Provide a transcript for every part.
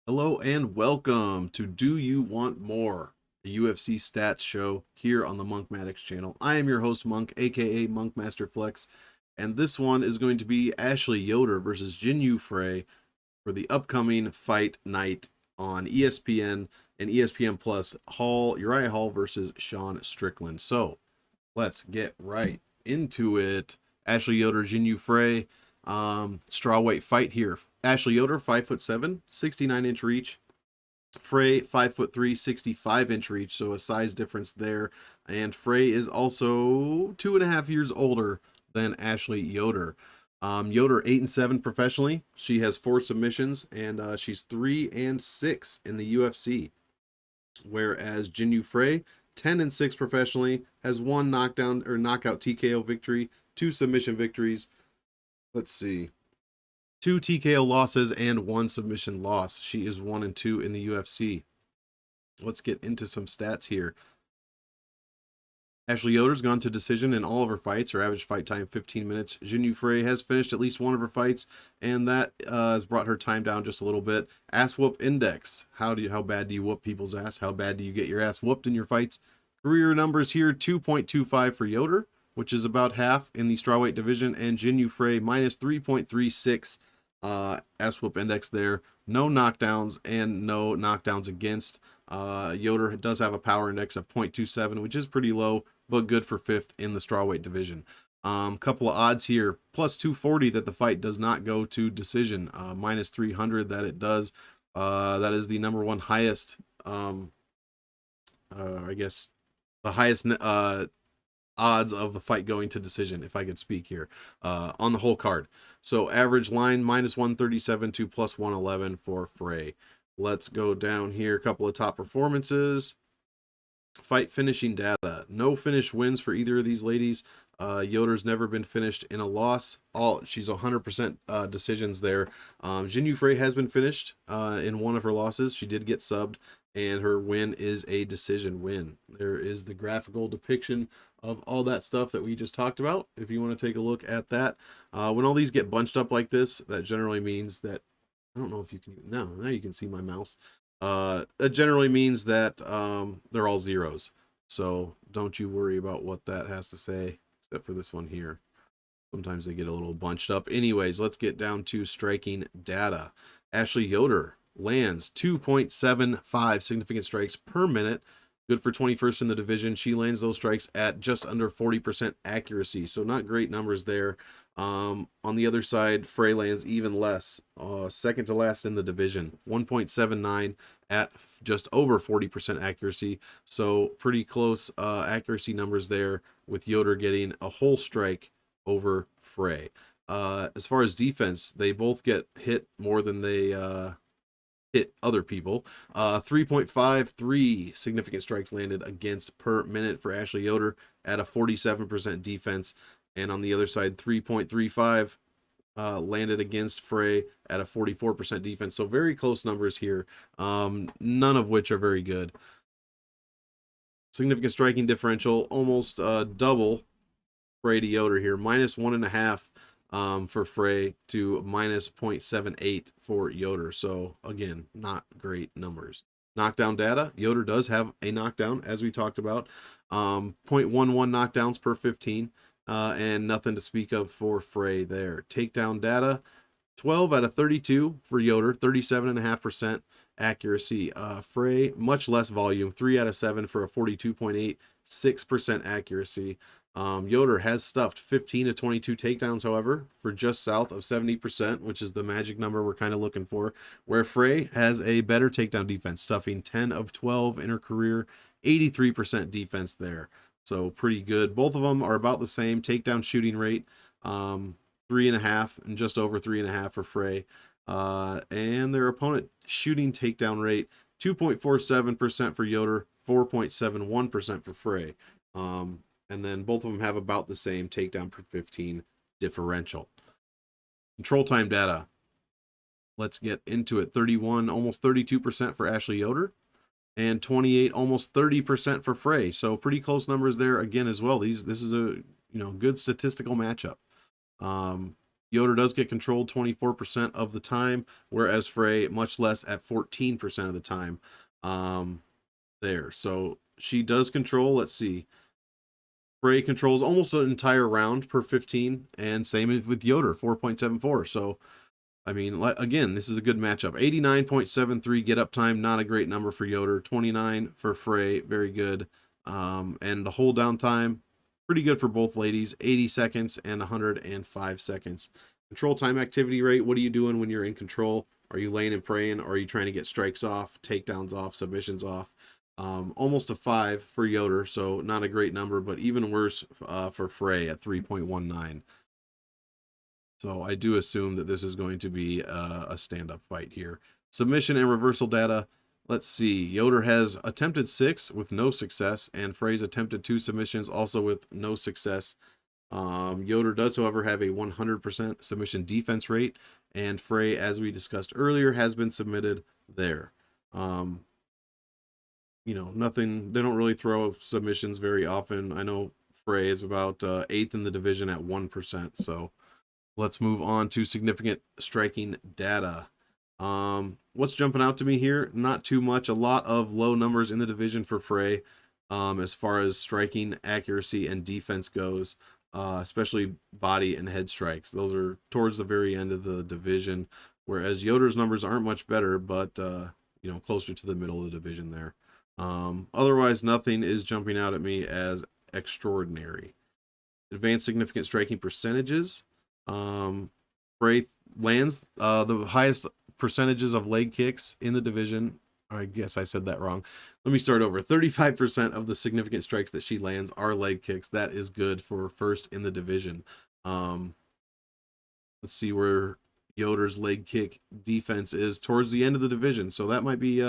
Hello and welcome to Do You Want More, a UFC stats show here on the Monkmatics channel. I am your host, Monk, aka Monk Master Flex, and this one is going to be Ashley Yoder versus Jinyu Frey for the upcoming fight night on ESPN and ESPN Plus. Uriah Hall versus Sean Strickland. So let's get right into it. Ashley Yoder, Jinyu Frey, strawweight fight here. Ashley Yoder, 5'7", 69-inch reach. Frey, 5'3", 65-inch reach, so a size difference there. And Frey is also 2.5 years older than Ashley Yoder. Yoder 8-7 professionally. She has 4 submissions, and she's 3-6 in the UFC. Whereas Jinyu Frey, 10-6 professionally, has 1 knockdown or knockout TKO victory, 2 submission victories. Let's see, 2 TKO losses and 1 submission loss. She is 1-2 in the UFC. Let's get into some stats here. Ashley Yoder's gone to decision in all of her fights. Her average fight time 15 minutes. Jinyu Frey has finished at least one of her fights, and that has brought her time down just a little bit. Ass whoop index. How bad do you whoop people's ass? How bad do you get your ass whooped in your fights? Career numbers here: 2.25 for Yoder, which is about half in the strawweight division, and Jinyu Frey minus 3.36 ass whoop index there. No knockdowns and no knockdowns against. Yoder does have a power index of 0.27, which is pretty low, but good for 5th in the strawweight division. Couple of odds here: plus 240 that the fight does not go to decision, minus 300 that it does. That is the number one highest, I guess, the highest odds of the fight going to decision, if I could speak here, on the whole card. So average line minus 137 to plus 111 for Frey. Let's go down here. A couple of top performances. Fight finishing data. No finish wins for either of these ladies. Yoder's never been finished in a loss. She's 100% decisions there. Jinyu Frey has been finished in one of her losses. She did get subbed, and her win is a decision win. There is the graphical depiction of all that stuff that we just talked about, if you want to take a look at that. When all these get bunched up like this, that generally means that, I don't know if you can, no, now you can see my mouse. That generally means that they're all zeros. So don't you worry about what that has to say, except for this one here. Sometimes they get a little bunched up. Anyways, let's get down to striking data. Ashley Yoder lands 2.75 significant strikes per minute. Good for 21st in the division. She lands those strikes at just under 40% accuracy. So not great numbers there. On the other side, Frey lands even less. Second to last in the division. 1.79 at just over 40% accuracy. So pretty close accuracy numbers there, with Yoder getting a whole strike over Frey. As far as defense, they both get hit more than they hit other people. 3.53 significant strikes landed against per minute for Ashley Yoder at a 47% defense. And on the other side, 3.35 landed against Frey at a 44% defense. So very close numbers here, none of which are very good. Significant striking differential, almost double Frey to Yoder here, minus 1.5 for Frey to minus 0.78 for Yoder. So again, not great numbers. Knockdown data: Yoder does have a knockdown, as we talked about, 0.11 knockdowns per 15, and nothing to speak of for Frey there. Takedown data: 12 out of 32 for Yoder, 37.5% accuracy. Frey, much less volume, 3 out of 7 for a 42.86% accuracy. Yoder has stuffed 15 to 22 takedowns, however, for just south of 70%, which is the magic number we're kind of looking for, where Frey has a better takedown defense, stuffing 10 of 12 in her career, 83% defense there. So pretty good. Both of them are about the same takedown shooting rate, 3.5 and just over 3.5 for Frey. And their opponent shooting takedown rate, 2.47% for Yoder, 4.71% for Frey. And then both of them have about the same takedown per 15 differential. Control time data. Let's get into it. 31, almost 32% for Ashley Yoder, and 28, almost 30% for Frey. So pretty close numbers there again as well. This is a good statistical matchup. Yoder does get controlled 24% of the time, whereas Frey much less at 14% of the time. There. So she does control. Let's see. Frey controls almost an entire round per 15, and same with Yoder, 4.74. So, I mean, again, this is a good matchup. 89.73 get up time, not a great number for Yoder. 29 for Frey, very good. And the hold down time, pretty good for both ladies, 80 seconds and 105 seconds. Control time activity rate, what are you doing when you're in control? Are you laying and praying, or are you trying to get strikes off, takedowns off, submissions off? Almost a 5 for Yoder, so not a great number, but even worse for Frey at 3.19. So I do assume that this is going to be a stand-up fight here. Submission and reversal data. Let's see. Yoder has attempted 6 with no success, and Frey's attempted 2 submissions also with no success. Yoder does, however, have a 100% submission defense rate, and Frey, as we discussed earlier, has been submitted there. You know, nothing, they don't really throw submissions very often. I know Frey is about 8th in the division at 1%. So let's move on to significant striking data. What's jumping out to me here? Not too much. A lot of low numbers in the division for Frey as far as striking accuracy and defense goes, especially body and head strikes. Those are towards the very end of the division, whereas Yoder's numbers aren't much better, but you know, closer to the middle of the division there. Otherwise, nothing is jumping out at me as extraordinary. Advanced significant striking percentages. Frey lands the highest percentages of leg kicks in the division. I guess I said that wrong. Let me start over. 35% of the significant strikes that she lands are leg kicks. That is good for first in the division. Let's see where Yoder's leg kick defense is towards the end of the division. So that might be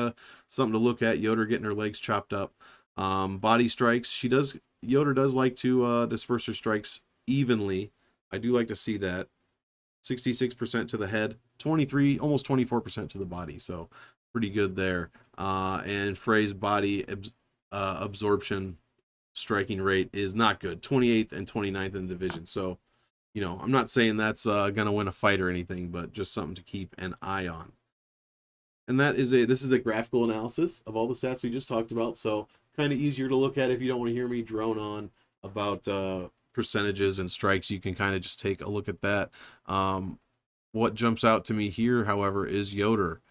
something to look at. Yoder getting her legs chopped up. Body strikes. Yoder does like to disperse her strikes evenly. I do like to see that. 66% to the head, 23, almost 24% to the body. So pretty good there. And Frey's body absorption striking rate is not good. 28th and 29th in the division. So, you know, I'm not saying that's going to win a fight or anything, but just something to keep an eye on. And this is a graphical analysis of all the stats we just talked about. So kind of easier to look at if you don't want to hear me drone on about percentages and strikes. You can kind of just take a look at that. What jumps out to me here, however, is Yoder.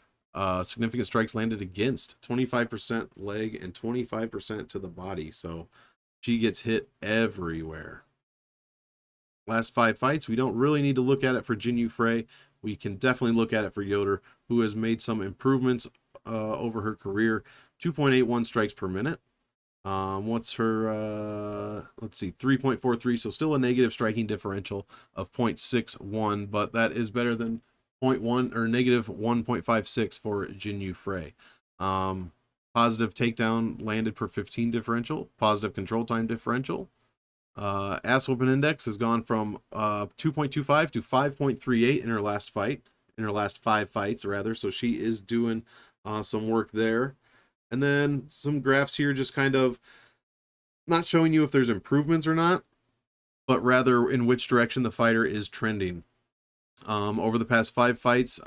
Significant strikes landed against, 25% leg and 25% to the body. So she gets hit everywhere. Last 5 fights, we don't really need to look at it for Jinyu Frey. We can definitely look at it for Yoder, who has made some improvements over her career. 2.81 strikes per minute. What's her, let's see, 3.43, so still a negative striking differential of 0.61, but that is better than 0.1 or negative 1.56 for Jinyu Frey. Positive takedown landed per 15 differential, positive control time differential. Ass whooping index has gone from 2.25 to 5.38 in her last fight, in her last 5 fights rather, so she is doing some work there. And then some graphs here just kind of not showing you if there's improvements or not, but rather in which direction the fighter is trending. Over the past 5 fights,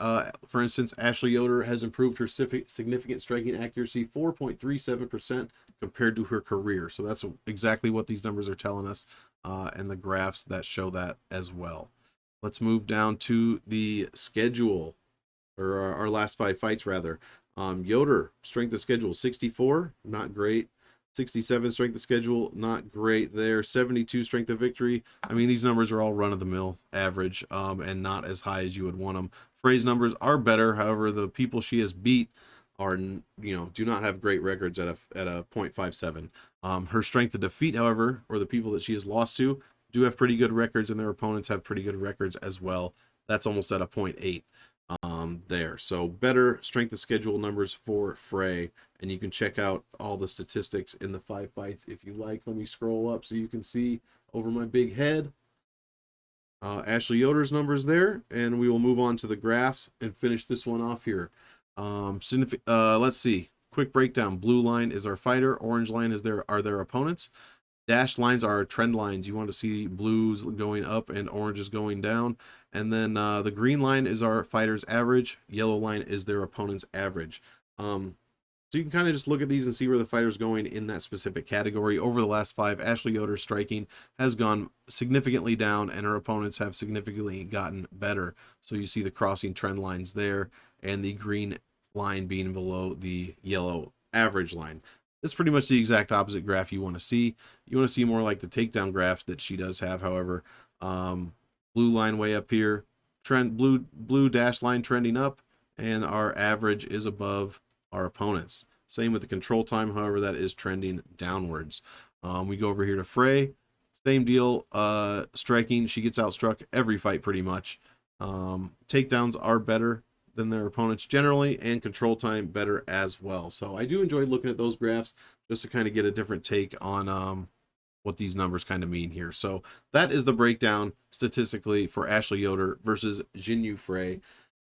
for instance, Ashley Yoder has improved her significant striking accuracy 4.37% compared to her career. So that's exactly what these numbers are telling us, and the graphs that show that as well. Let's move down to the schedule, or our last 5 fights rather. Yoder, strength of schedule 64, not great. 67 strength of schedule, not great there. 72 strength of victory. I mean, these numbers are all run-of-the-mill average, and not as high as you would want them. Frey's numbers are better. However, the people she has beat are, you know, do not have great records at a 0.57. Her strength of defeat, however, or the people that she has lost to, do have pretty good records, and their opponents have pretty good records as well. That's almost at a 0.8. There. So better strength of schedule numbers for Frey, and you can check out all the statistics in the 5 fights if you like. Let me scroll up so you can see over my big head Ashley Yoder's numbers there, and we will move on to the graphs and finish this one off here. Let's see. Quick breakdown. Blue line is our fighter, orange line are their opponents. Dashed lines are trend lines. You want to see blues going up and oranges going down. And then the green line is our fighter's average. Yellow line is their opponent's average. So you can kind of just look at these and see where the fighter's going in that specific category. Over the last 5, Ashley Yoder's striking has gone significantly down, and her opponents have significantly gotten better. So you see the crossing trend lines there, and the green line being below the yellow average line. It's pretty much the exact opposite graph you want to see. You want to see more like the takedown graph that she does have, however. Blue line way up here, blue dash line trending up, and our average is above our opponents. Same with the control time, however, that is trending downwards. We go over here to Frey. Same deal. Striking, she gets outstruck every fight pretty much. Takedowns are better than their opponents generally, and control time better as well. So I do enjoy looking at those graphs just to kind of get a different take on what these numbers kind of mean here. So that is the breakdown statistically for Ashley Yoder versus Jinyu Frey.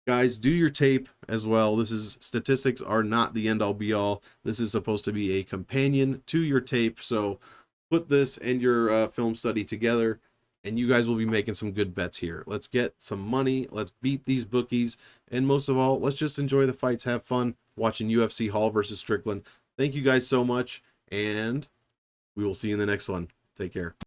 Guys, do your tape as well. This is, statistics are not the end all be all. This is supposed to be a companion to your tape. So put this and your film study together, and you guys will be making some good bets here. Let's get some money. Let's beat these bookies. And most of all, let's just enjoy the fights. Have fun watching UFC Hall versus Strickland. Thank you guys so much, and we will see you in the next one. Take care.